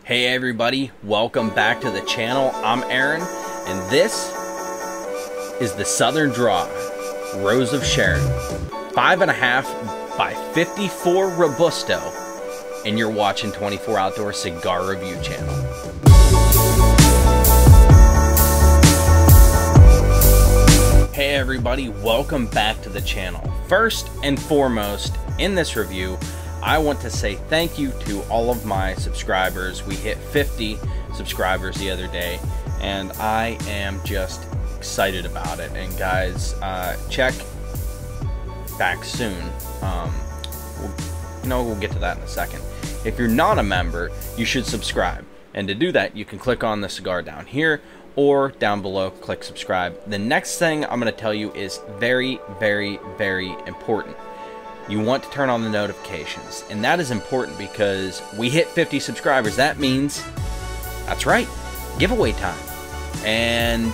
Hey everybody, welcome back to the channel. I'm Aaron, and this is the Southern Draw Rose of Sharon 5.5 by 54 Robusto, and you're watching 24 Outdoor Cigar Review channel. Hey everybody, welcome back to the channel. First and foremost, in this review, I want to say thank you to all of my subscribers. We hit 50 subscribers the other day, and I am just excited about it. And guys, check back soon. We'll get to that in a second. If you're not a member, you should subscribe. And to do that, you can click on the cigar down here or down below, click subscribe. The next thing I'm going to tell you is very, very, very important. You want to turn on the notifications, and that is important because we hit 50 subscribers. That means, that's right, giveaway time, and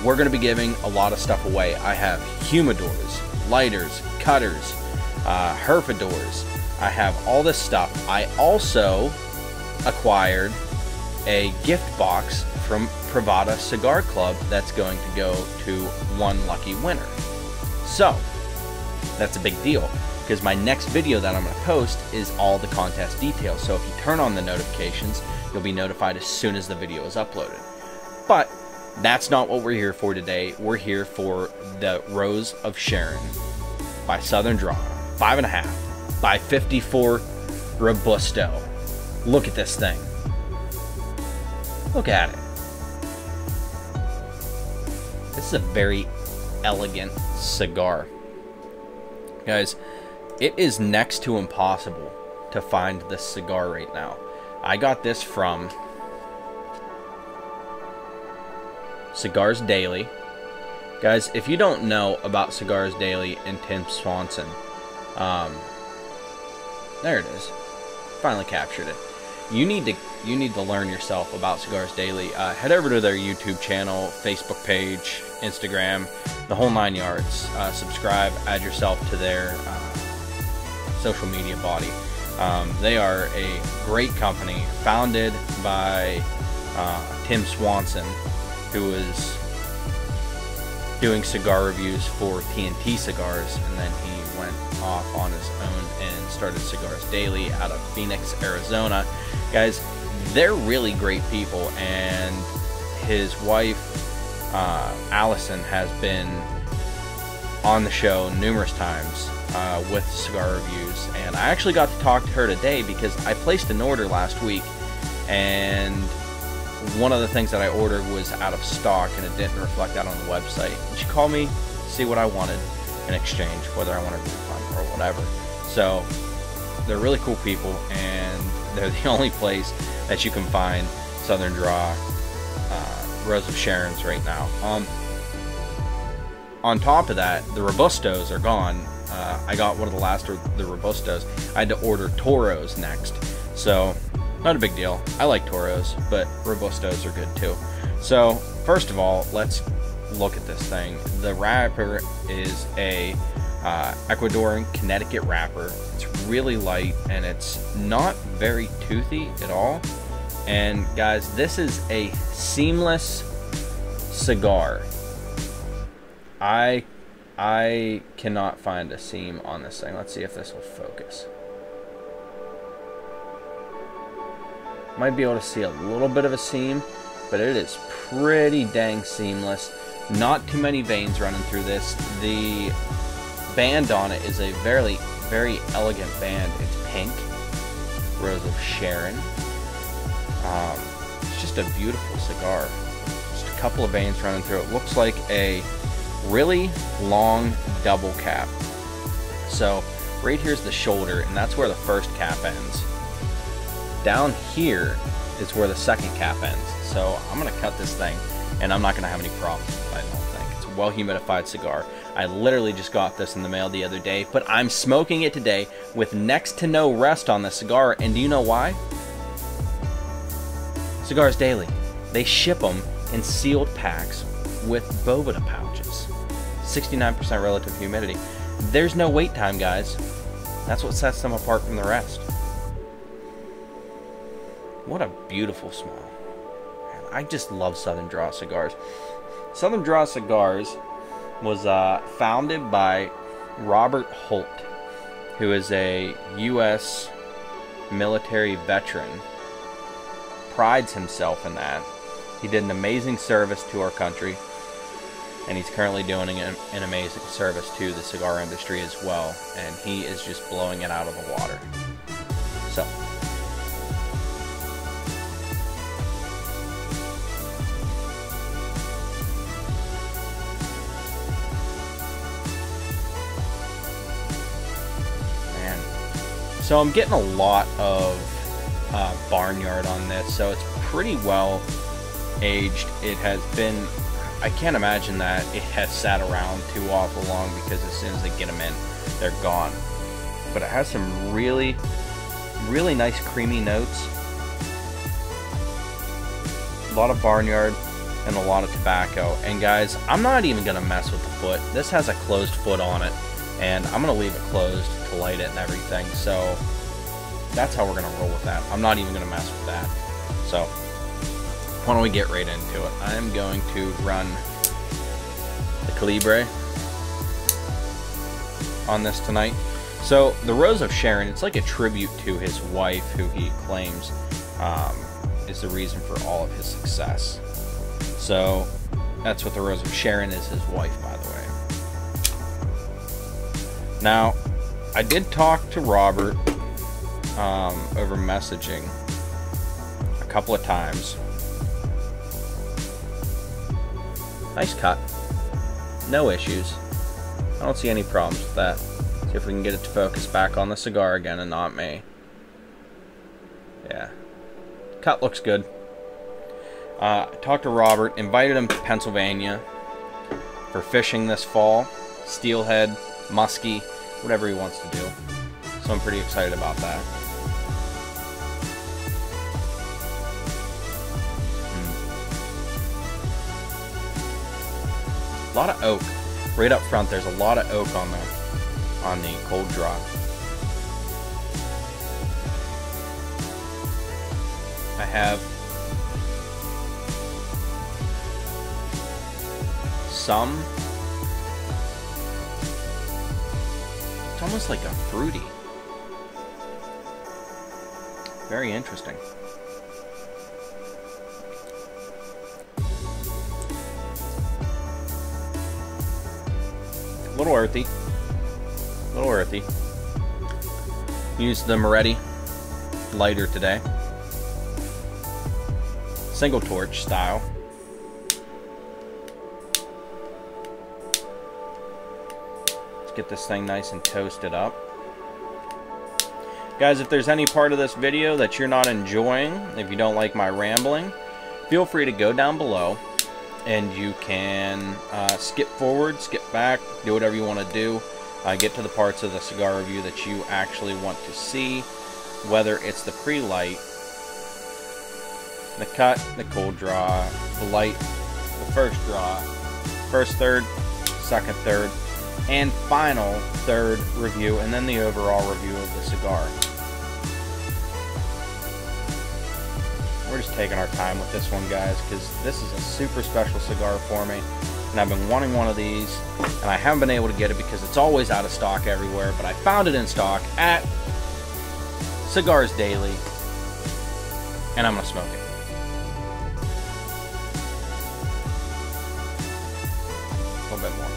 we're going to be giving a lot of stuff away. I have humidors, lighters, cutters, herfadors. I have all this stuff. I also acquired a gift box from Privada Cigar Club that's going to go to one lucky winner. So that's a big deal, because my next video that I'm going to post is all the contest details. So if you turn on the notifications, you'll be notified as soon as the video is uploaded. But that's not what we're here for today. We're here for the Rose of Sharon by Southern Draw 5.5 by 54 Robusto. Look at this thing. Look at it. This is a very elegant cigar. Guys, it is next to impossible to find this cigar right now. I got this from Cigars Daily. Guys, if you don't know about Cigars Daily and Tim Swanson, there it is. Finally captured it. You need to learn yourself about Cigars Daily. Head over to their YouTube channel, Facebook page, Instagram, the whole 9 yards. Subscribe, add yourself to their social media body. They are a great company, founded by Tim Swanson, who was doing cigar reviews for TNT Cigars, and then he went off on his own and started Cigars Daily out of Phoenix, Arizona. Guys, they're really great people, and his wife Allison has been on the show numerous times with cigar reviews, and I actually got to talk to her today because I placed an order last week, and one of the things that I ordered was out of stock and it didn't reflect that on the website. She called me to see what I wanted in exchange, whether I wanted a refund or whatever. So they're really cool people, and they're the only place that you can find Southern Draw Rose of Sharon's right now. On top of that, the Robustos are gone. I got one of the last of the Robustos. I had to order Toros next, so not a big deal. I like Toros, but Robustos are good too. So first of all, let's look at this thing. The wrapper is a Ecuadorian Connecticut wrapper. It's really light, and it's not very toothy at all. And guys, this is a seamless cigar. I cannot find a seam on this thing. Let's see if this will focus. Might be able to see a little bit of a seam, but it is pretty dang seamless. Not too many veins running through this. The band on it is a very, very elegant band. It's pink, Rose of Sharon. It's just a beautiful cigar. Just a couple of veins running through it. Looks like a really long double cap. So right here's the shoulder, and that's where the first cap ends. Down here is where the second cap ends. So I'm going to cut this thing, and I'm not going to have any problems with it, I don't think. It's a well humidified cigar. I literally just got this in the mail the other day, but I'm smoking it today with next to no rust on the cigar, and do you know why? Cigars Daily. They ship them in sealed packs with Boveda pouches. 69% relative humidity. There's no wait time, guys. That's what sets them apart from the rest. What a beautiful smell. Man, I just love Southern Draw cigars. Southern Draw Cigars was founded by Robert Holt, who is a U.S. military veteran. Prides himself in that. He did an amazing service to our country, and he's currently doing an amazing service to the cigar industry as well, and he is just blowing it out of the water. So, man, so I'm getting a lot of barnyard on this, so it's pretty well aged. It has been, I can't imagine that it has sat around too awful long, because as soon as they get them in, they're gone. But it has some really nice creamy notes, a lot of barnyard, and a lot of tobacco. And guys, I'm not even gonna mess with the foot. This has a closed foot on it, and I'm gonna leave it closed to light it and everything. So that's how we're gonna roll with that. I'm not even gonna mess with that. So why don't we get right into it? I'm going to run the Calibre on this tonight. So the Rose of Sharon, it's like a tribute to his wife, who he claims is the reason for all of his success. So that's what the Rose of Sharon is, his wife, by the way. Now, I did talk to Robert over messaging a couple of times. Nice cut. No issues. I don't see any problems with that. See if we can get it to focus back on the cigar again and not me. Yeah. Cut looks good. I talked to Robert, invited him to Pennsylvania for fishing this fall. Steelhead, muskie, whatever he wants to do. So I'm pretty excited about that. A lot of oak. Right up front, there's a lot of oak on the cold draw. I have some. It's almost like a fruity. Very interesting. A little earthy. A little earthy. Used the Moretti lighter today. Single torch style. Let's get this thing nice and toasted up. Guys, if there's any part of this video that you're not enjoying, if you don't like my rambling, feel free to go down below. And you can skip forward, skip back, do whatever you want to do. Get to the parts of the cigar review that you actually want to see, whether it's the pre-light, the cut, the cold draw, the light, the first draw, first third, second third, and final third review, and then the overall review of the cigar. We're just taking our time with this one, guys, because this is a super special cigar for me, and I've been wanting one of these, and I haven't been able to get it because it's always out of stock everywhere, but I found it in stock at Cigars Daily, and I'm going to smoke it. A little bit more.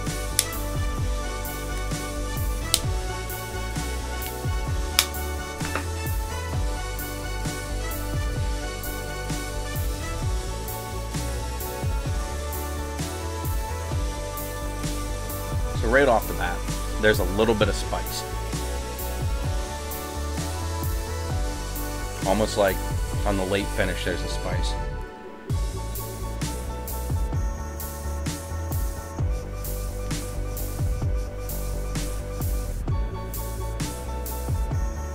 So right off the bat, there's a little bit of spice. Almost like on the late finish, there's a spice.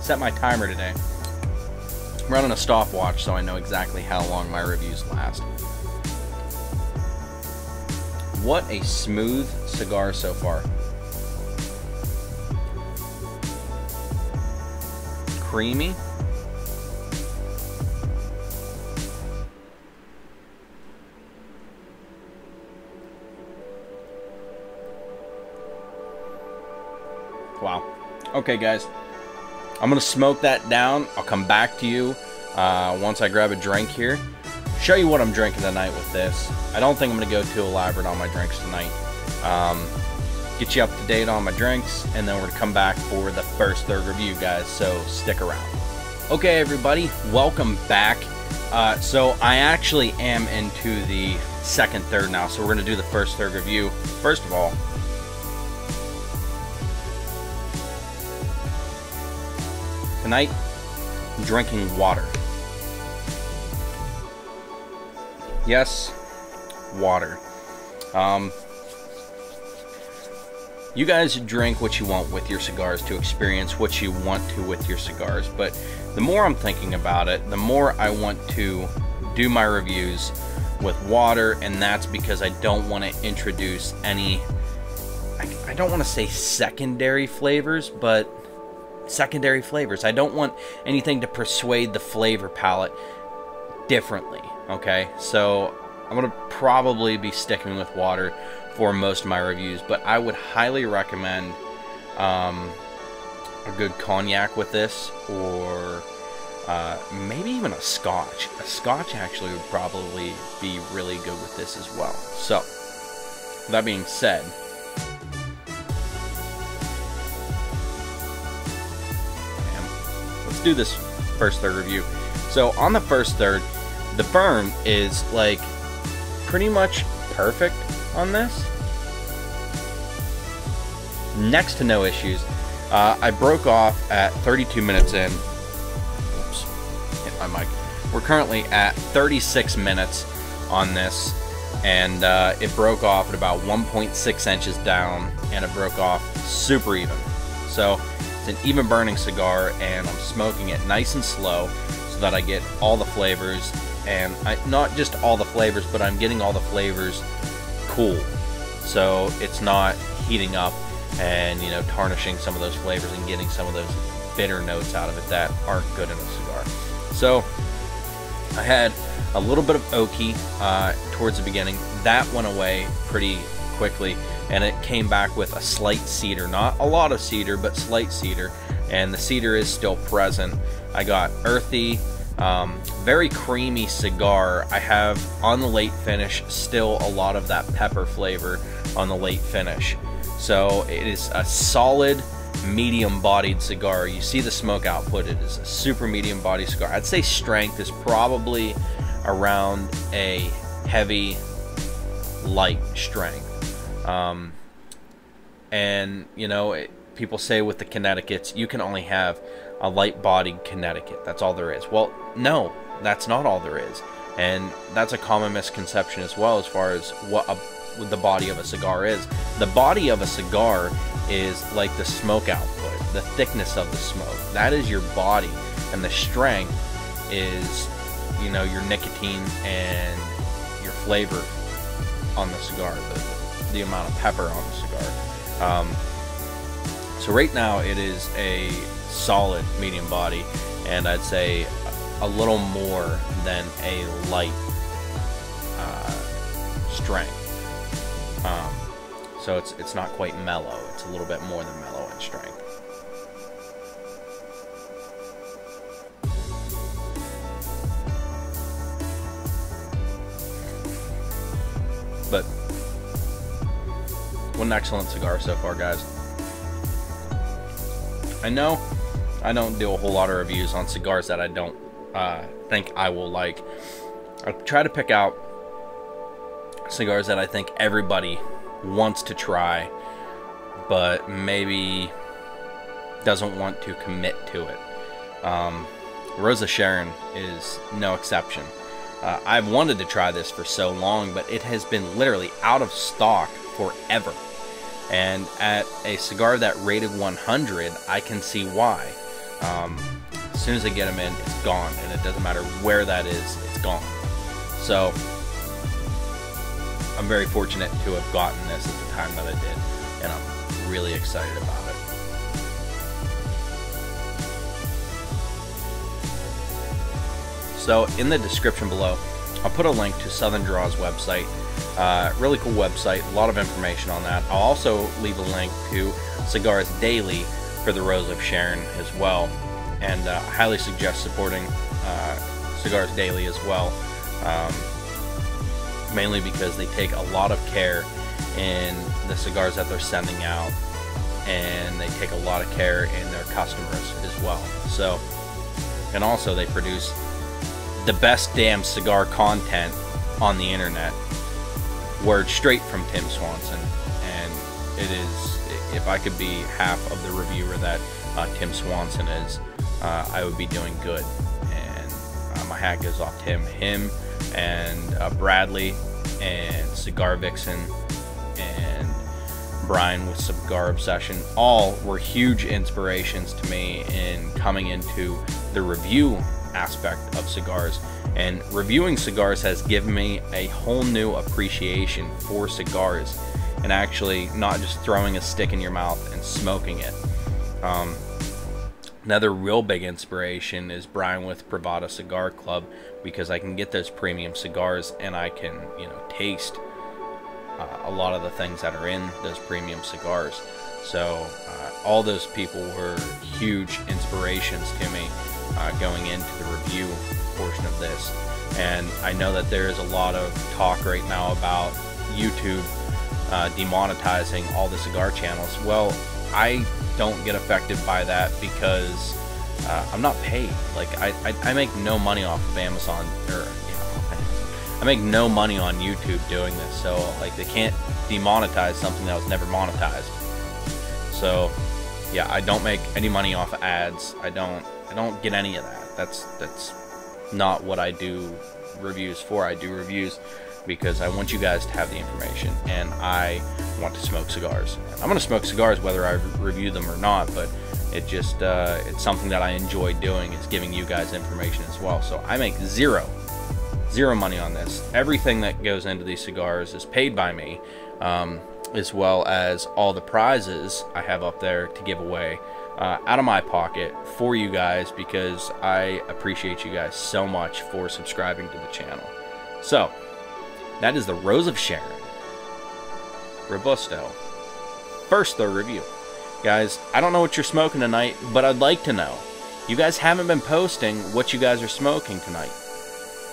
Set my timer today. I'm running a stopwatch so I know exactly how long my reviews last. What a smooth cigar so far. Creamy. Wow. Okay, guys. I'm going to smoke that down. I'll come back to you once I grab a drink here. Show you what I'm drinking tonight with this. I don't think I'm going to go too elaborate on my drinks tonight. Get you up to date on my drinks, and then we're going to come back for the first third review, guys, so stick around. Okay, everybody, welcome back. So I actually am into the second third now, so we're going to do the first third review. First of all, tonight, I'm drinking water. Yes, water. You guys drink what you want with your cigars to experience what you want to with your cigars, but the more I'm thinking about it, the more I want to do my reviews with water, and that's because I don't want to introduce any, I don't want to say secondary flavors, but secondary flavors. I don't want anything to persuade the flavor palette differently, okay? So I'm going to probably be sticking with water for most of my reviews, but I would highly recommend a good cognac with this, or maybe even a scotch. A scotch actually would probably be really good with this as well. So, with that being said, let's do this first third review. So on the first third, the burn is like pretty much perfect on this. Next to no issues. I broke off at 32 minutes in. Oops, hit my mic. We're currently at 36 minutes on this, and it broke off at about 1.6 inches down, and it broke off super even. So it's an even burning cigar, and I'm smoking it nice and slow so that I get all the flavors, and not just all the flavors, but I'm getting all the flavors cool, so it's not heating up and, you know, tarnishing some of those flavors and getting some of those bitter notes out of it that aren't good in a cigar. So I had a little bit of oaky towards the beginning. That went away pretty quickly, and it came back with a slight cedar, not a lot of cedar, but slight cedar, and the cedar is still present. I got earthy, very creamy cigar. I have on the late finish still a lot of that pepper flavor on the late finish. So it is a solid medium bodied cigar. You see the smoke output, it is a super medium bodied cigar. I'd say strength is probably around a heavy light strength. And you know, people say with the Connecticut's, you can only have a light-bodied Connecticut. That's all there is. Well, no, that's not all there is, and that's a common misconception as well as far as what the body of a cigar is. The body of a cigar is like the smoke output, the thickness of the smoke. That is your body, and the strength is, you know, your nicotine and your flavor on the cigar, the amount of pepper on the cigar. So right now it is a solid medium body, and I'd say a little more than a light strength. So it's not quite mellow. It's a little bit more than mellow in strength. But what an excellent cigar so far, guys. I know I don't do a whole lot of reviews on cigars that I don't think I will like. I try to pick out cigars that I think everybody wants to try, but maybe doesn't want to commit to it. Rosa Sharon is no exception. I've wanted to try this for so long, but it has been literally out of stock forever. And at a cigar that rated 100, I can see why. As soon as I get them in, it's gone, and it doesn't matter where that is, it's gone. So I'm very fortunate to have gotten this at the time that I did, and I'm really excited about it. So in the description below, I'll put a link to Southern Draw's website. Really cool website, a lot of information on that. I'll also leave a link to Cigars Daily for the Rose of Sharon as well, and I highly suggest supporting Cigars Daily as well, mainly because they take a lot of care in the cigars that they're sending out, and they take a lot of care in their customers as well. So, and also they produce the best damn cigar content on the internet, word straight from Tim Swanson, and it is, if I could be half of the reviewer that Tim Swanson is, I would be doing good. And my hat goes off to him and Bradley and Cigar Vixen and Brian with Cigar Obsession. All were huge inspirations to me in coming into the review aspect of cigars, and reviewing cigars has given me a whole new appreciation for cigars, and actually not just throwing a stick in your mouth and smoking it. Another real big inspiration is Brian with Privada Cigar Club, because I can get those premium cigars and I can, you know, taste a lot of the things that are in those premium cigars. So all those people were huge inspirations to me going into the review portion of this. And I know that there is a lot of talk right now about YouTube demonetizing all the cigar channels. Well, I don't get affected by that because I'm not paid. Like I make no money off of Amazon, or I make no money on YouTube doing this. So like they can't demonetize something that was never monetized. So yeah, I don't make any money off of ads. I don't get any of that. That's not what I do reviews for. I do reviews because I want you guys to have the information, and I want to smoke cigars. I'm going to smoke cigars whether I review them or not, but it just it's something that I enjoy doing, is giving you guys information as well. So I make zero money on this. Everything that goes into these cigars is paid by me, as well as all the prizes I have up there to give away out of my pocket for you guys, because I appreciate you guys so much for subscribing to the channel. So that is the Rose of Sharon Robusto, first third review. Guys, I don't know what you're smoking tonight, but I'd like to know. You guys haven't been posting what you guys are smoking tonight,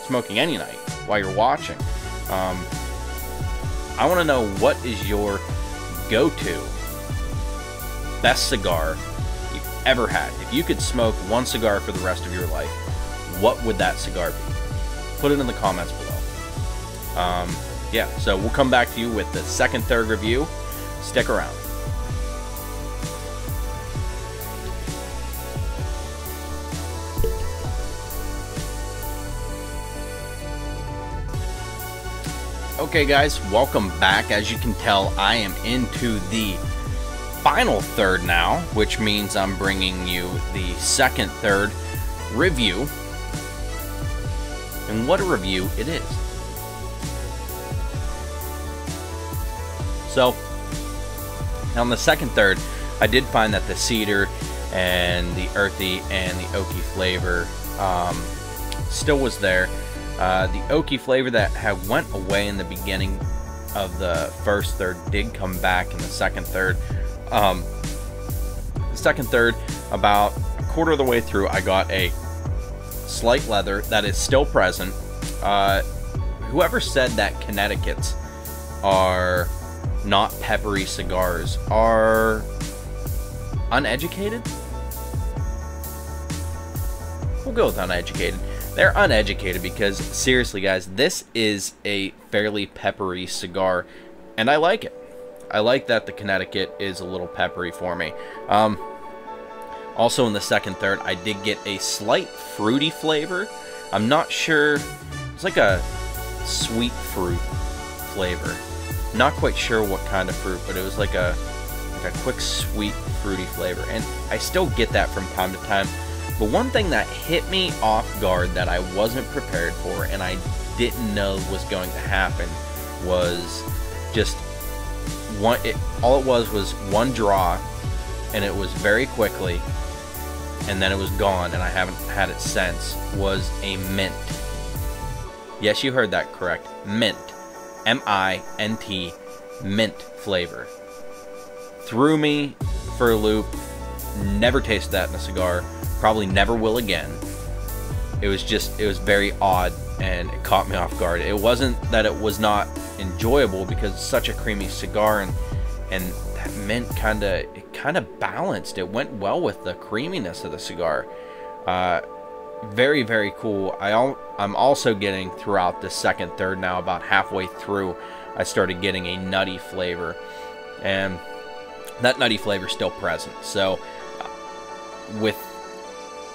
smoking any night while you're watching. I want to know, what is your go-to best cigar you've ever had? If you could smoke one cigar for the rest of your life, what would that cigar be? Put it in the comments below. Yeah, so we'll come back to you with the second, third review. Stick around. Okay guys, welcome back. As you can tell, I am into the final third now, which means I'm bringing you the second, third review. And what a review it is. So, on the second, third, I did find that the cedar and the earthy and the oaky flavor still was there. The oaky flavor that had went away in the beginning of the first third did come back in the second, third. The second, third, about a quarter of the way through, I got a slight leather that is still present. Whoever said that Connecticut's are not peppery cigars are uneducated? We'll go with uneducated. They're uneducated because, seriously guys, this is a fairly peppery cigar, and I like it. I like that the Connecticut is a little peppery for me. Also in the second, third, I did get a slight fruity flavor. I'm not sure, it's like a sweet fruit flavor. Not quite sure what kind of fruit, but it was like a quick sweet fruity flavor, and I still get that from time to time. But one thing that hit me off guard that I wasn't prepared for, and I didn't know was going to happen, was just one. All it was one draw, and it was very quickly, and then it was gone, and I haven't had it since. Was a mint. Yes, you heard that correct. Mint. M-I-N-T, mint flavor. Threw me for a loop. Never tasted that in a cigar. Probably never will again. It was very odd, and it caught me off guard. It wasn't that it was not enjoyable, because it's such a creamy cigar, and that mint kind of balanced. It went well with the creaminess of the cigar. Very, very cool. I'm also getting, throughout the second third now, about halfway through, I started getting a nutty flavor, and that nutty flavor is still present. So with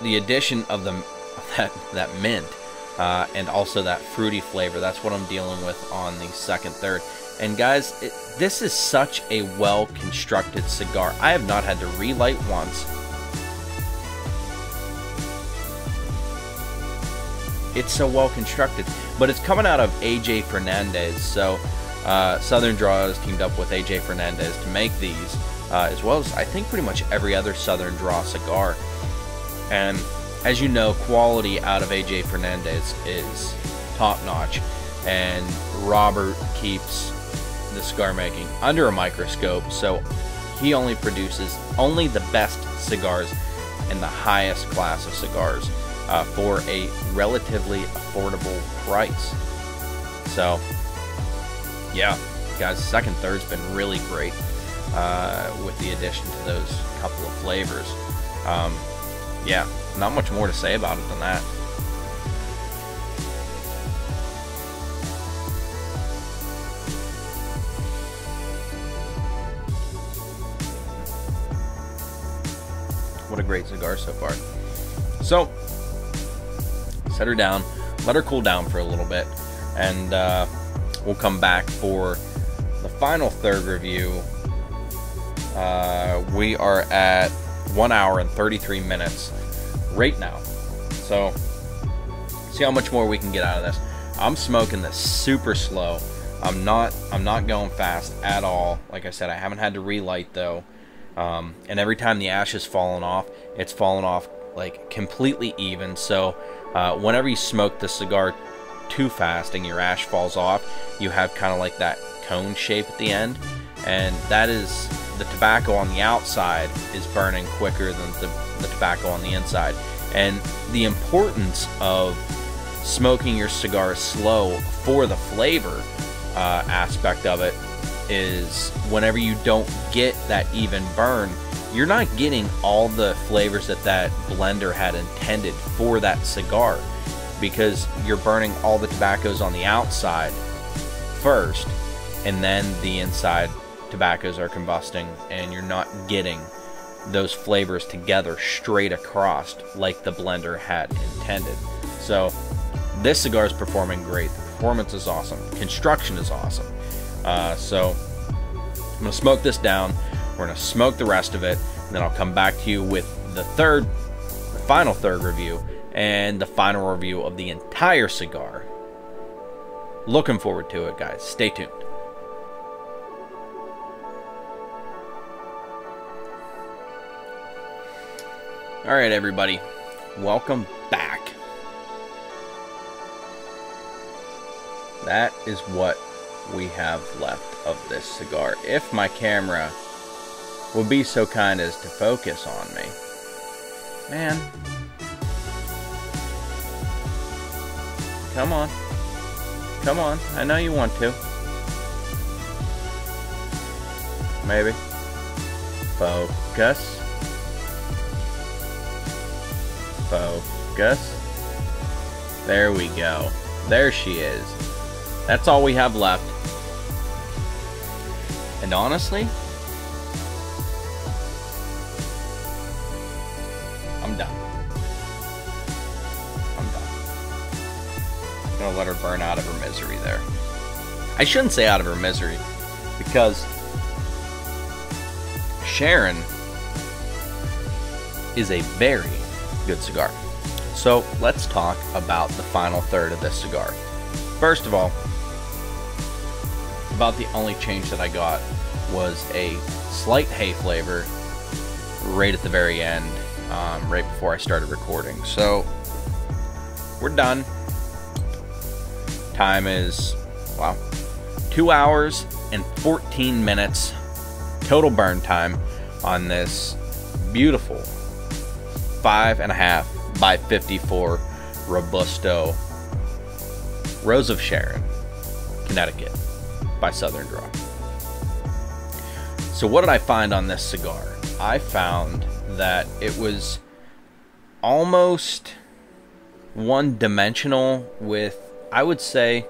the addition of that mint and also that fruity flavor, that's what I'm dealing with on the second third. And guys, this is such a well constructed cigar. I have not had to relight once. It's so well constructed, but it's coming out of AJ Fernandez. So Southern Draw has teamed up with AJ Fernandez to make these, as well as I think pretty much every other Southern Draw cigar. And as you know, quality out of AJ Fernandez is top notch, and Robert keeps the cigar making under a microscope. So he only produces the best cigars in the highest class of cigars for a relatively affordable price. So yeah, guys, second third's been really great with the addition to those couple of flavors. Yeah, not much more to say about it than that. What a great cigar so far. So, set her down, let her cool down for a little bit, and we'll come back for the final third review. We are at 1 hour and 33 minutes right now. So, see how much more we can get out of this. I'm smoking this super slow. I'm not going fast at all. Like I said, I haven't had to relight though. And every time the ash is fallen off, it's fallen off like completely even. So whenever you smoke the cigar too fast and your ash falls off, you have kind of like that cone shape at the end, and that is the tobacco on the outside is burning quicker than the tobacco on the inside. And the importance of smoking your cigar slow for the flavor aspect of it is whenever you don't get that even burn, you're not getting all the flavors that blender had intended for that cigar, because you're burning all the tobaccos on the outside first, and then the inside tobaccos are combusting, and you're not getting those flavors together straight across like the blender had intended. So this cigar is performing great. The performance is awesome. Construction is awesome. So I'm going to smoke this down. We're going to smoke the rest of it, and then I'll come back to you with the final third review, and the final review of the entire cigar. Looking forward to it, guys. Stay tuned. Alright, everybody. Welcome back. That is what we have left of this cigar. If my camera would be so kind as to focus on me. Man. Come on. Come on. I know you want to. Maybe. Focus. Focus. There we go. There she is. That's all we have left. And honestly, I'm done. I'm done. I'm gonna let her burn out of her misery there. I shouldn't say out of her misery, because Sharon is a very good cigar. So let's talk about the final third of this cigar. First of all, about the only change that I got was a slight hay flavor right at the very end, right before I started recording. So we're done. Time is, wow, 2 hours and 14 minutes total burn time on this beautiful 5.5 by 54 Robusto Rose of Sharon, Connecticut by Southern Draw. So what did I find on this cigar? I found that it was almost one-dimensional with, I would say,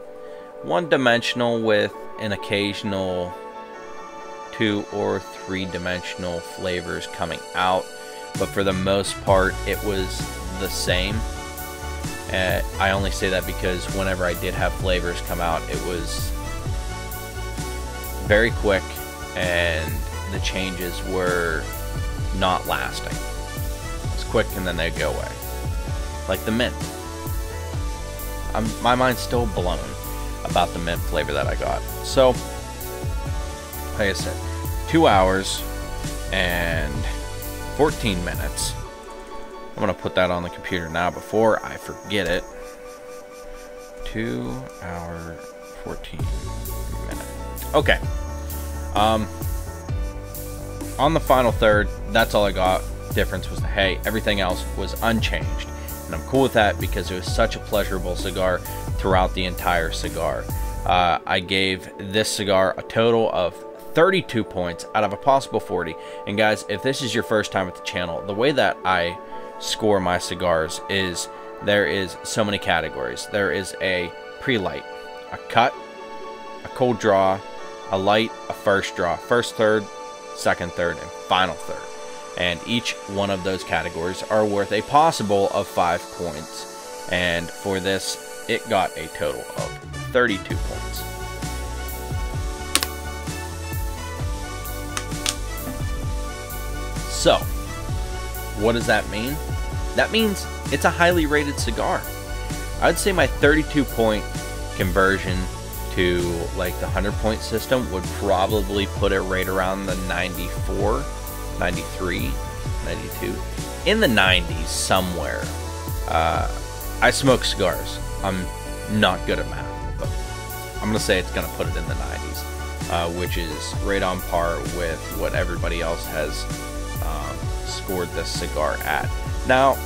one-dimensional with an occasional 2 or 3-dimensional flavors coming out, but for the most part it was the same. I only say that because whenever I did have flavors come out, it was very quick and the changes were not lasting. It's quick and then they go away, like the mint. My mind's still blown about the mint flavor that I got. So like I said, 2 hours and 14 minutes. I'm going to put that on the computer now before I forget it. 2 hour 14 minutes. Okay. On the final third, that's all I got. Difference was the hay. Everything else was unchanged. And I'm cool with that because it was such a pleasurable cigar throughout the entire cigar. I gave this cigar a total of 32 points out of a possible 40. And guys, if this is your first time at the channel, the way that I score my cigars is there is so many categories. There is a pre-light, a cut, a cold draw, a light, a first draw, first third, second third, and final third. And each one of those categories are worth a possible of 5 points. And for this, it got a total of 32 points. So, what does that mean? That means it's a highly rated cigar. I'd say my 32 point conversion to like the 100 point system would probably put it right around the 94, 93, 92, in the 90s somewhere. I smoke cigars. I'm not good at math, but I'm gonna say it's gonna put it in the 90s, which is right on par with what everybody else has scored this cigar at. Now,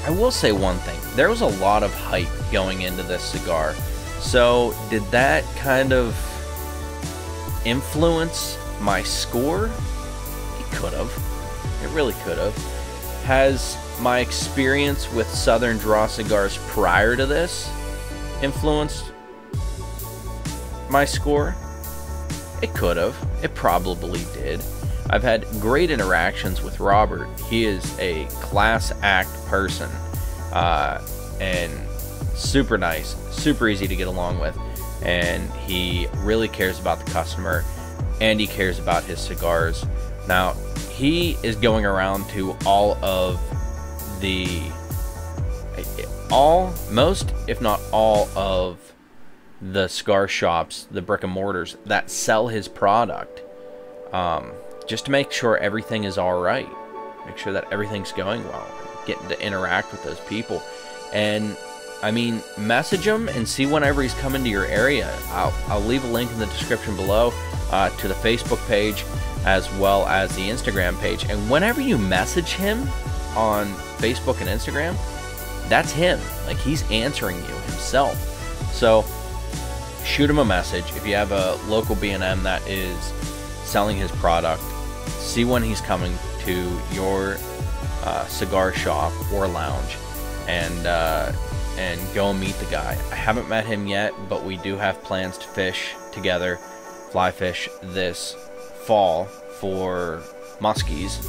I will say one thing. There was a lot of hype going into this cigar. So, did that kind of influence my score? It could have. It really could have. Has my experience with Southern Draw cigars prior to this influenced my score? It could have. It probably did. I've had great interactions with Robert. He is a class act person, and super nice, super easy to get along with, and he really cares about the customer, and he cares about his cigars. Now, he is going around to most, if not all of the cigar shops, the brick and mortars that sell his product, just to make sure everything is all right, make sure that everything's going well, getting to interact with those people. And I mean, message him and see whenever he's coming to your area. I'll leave a link in the description below to the Facebook page as well as the Instagram page. And whenever you message him on Facebook and Instagram, that's him. Like, he's answering you himself. So shoot him a message. If you have a local B&M that is selling his product, see when he's coming to your cigar shop or lounge, and go and meet the guy. I haven't met him yet, but we do have plans to fish together, fly fish this fall for muskies,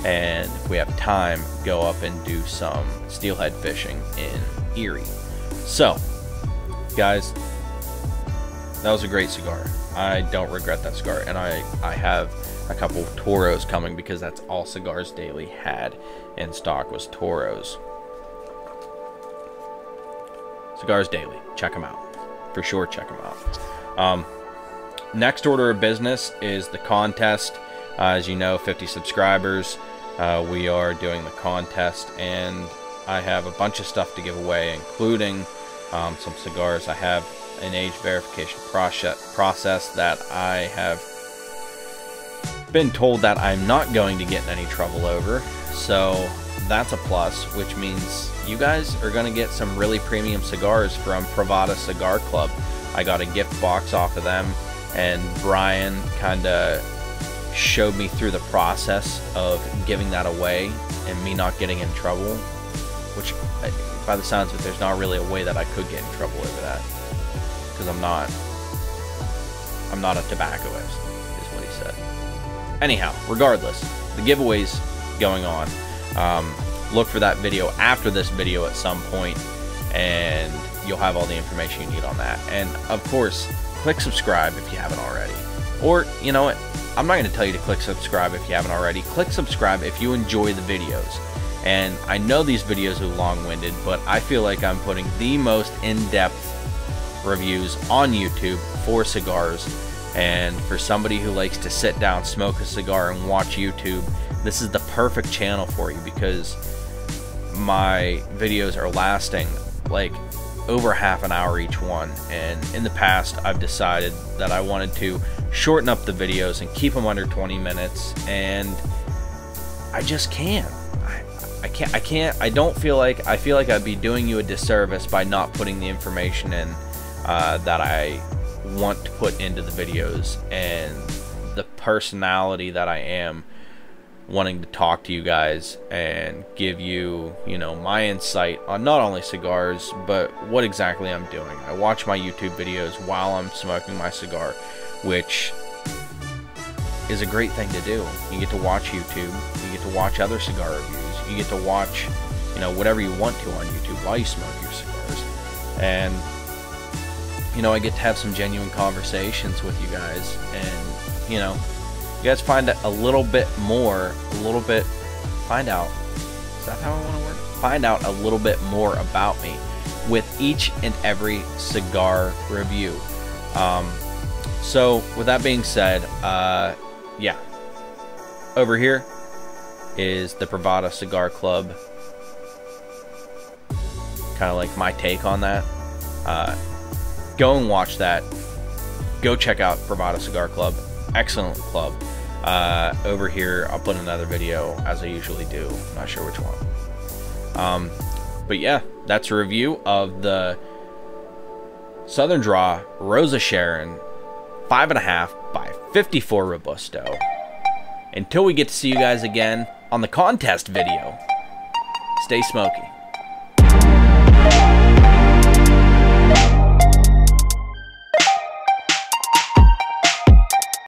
and if we have time, go up and do some steelhead fishing in Erie. So, guys, that was a great cigar. I don't regret that cigar, and I have a couple Toros coming because that's all Cigars Daily had in stock was Toros. Cigars Daily, check them out. For sure, check them out. Next order of business is the contest. As you know, 50 subscribers. We are doing the contest, and I have a bunch of stuff to give away, including some cigars. I have an age verification process that I have been told that I'm not going to get in any trouble over. So that's a plus, which means you guys are going to get some really premium cigars from Privada Cigar Club. I got a gift box off of them, and Brian kind of showed me through the process of giving that away and me not getting in trouble, which by the sounds of it, there's not really a way that I could get in trouble over that, because I'm not a tobaccoist, is what he said. Anyhow, regardless, the giveaway's going on. Look for that video after this video at some point, and you'll have all the information you need on that. And of course, click subscribe if you haven't already. Or, you know what, I'm not going to tell you to click subscribe if you haven't already. Click subscribe if you enjoy the videos. And I know these videos are long-winded, but I feel like I'm putting the most in-depth reviews on YouTube for cigars. And for somebody who likes to sit down, smoke a cigar, and watch YouTube, this is the perfect channel for you, because my videos are lasting like over half an hour each one. And in the past, I've decided that I wanted to shorten up the videos and keep them under 20 minutes, and I just can't. I can't. I feel like I'd be doing you a disservice by not putting the information in that I want to put into the videos, and the personality that I am, wanting to talk to you guys and give you, you know, my insight on not only cigars, but what exactly I'm doing. I watch my YouTube videos while I'm smoking my cigar, which is a great thing to do. You get to watch YouTube, you get to watch other cigar reviews, you get to watch, you know, whatever you want to on YouTube while you smoke your cigars. And, you know, I get to have some genuine conversations with you guys, and, you know, you guys find out a little bit more, find out, is that how I want to word it? Find out a little bit more about me with each and every cigar review. So with that being said, yeah, over here is the Privada Cigar Club, kind of like my take on that. Go and watch that. Go check out Privada Cigar Club. Excellent club. Over here, I'll put another video, as I usually do. I'm not sure which one. But yeah, that's a review of the Southern Draw Rosa Sharon 5.5 by 54 Robusto. Until we get to see you guys again on the contest video, stay smoky.